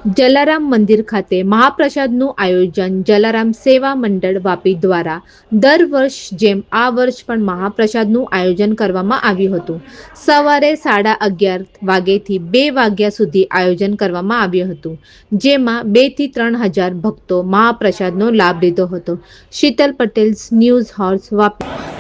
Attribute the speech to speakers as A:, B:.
A: જલારામ મંદિર ખાતે મહાપ્રસાદનું આયોજન જલારામ સેવા મંડળ વાપી દ્વારા દર વર્ષ જેમ આ વર્ષ પણ મહાપ્રસાદનું આયોજન કરવામાં આવ્યું હતું. સવારે 11:30 વાગ્યેથી 2 વાગ્યા સુધી આયોજન કરવામાં આવ્યું હતું, જેમાં 2 થી 3 હજાર ભક્તો મહાપ્રસાદનો લાભ લીધો હતો. Sheetal Patel, news house, Vapi.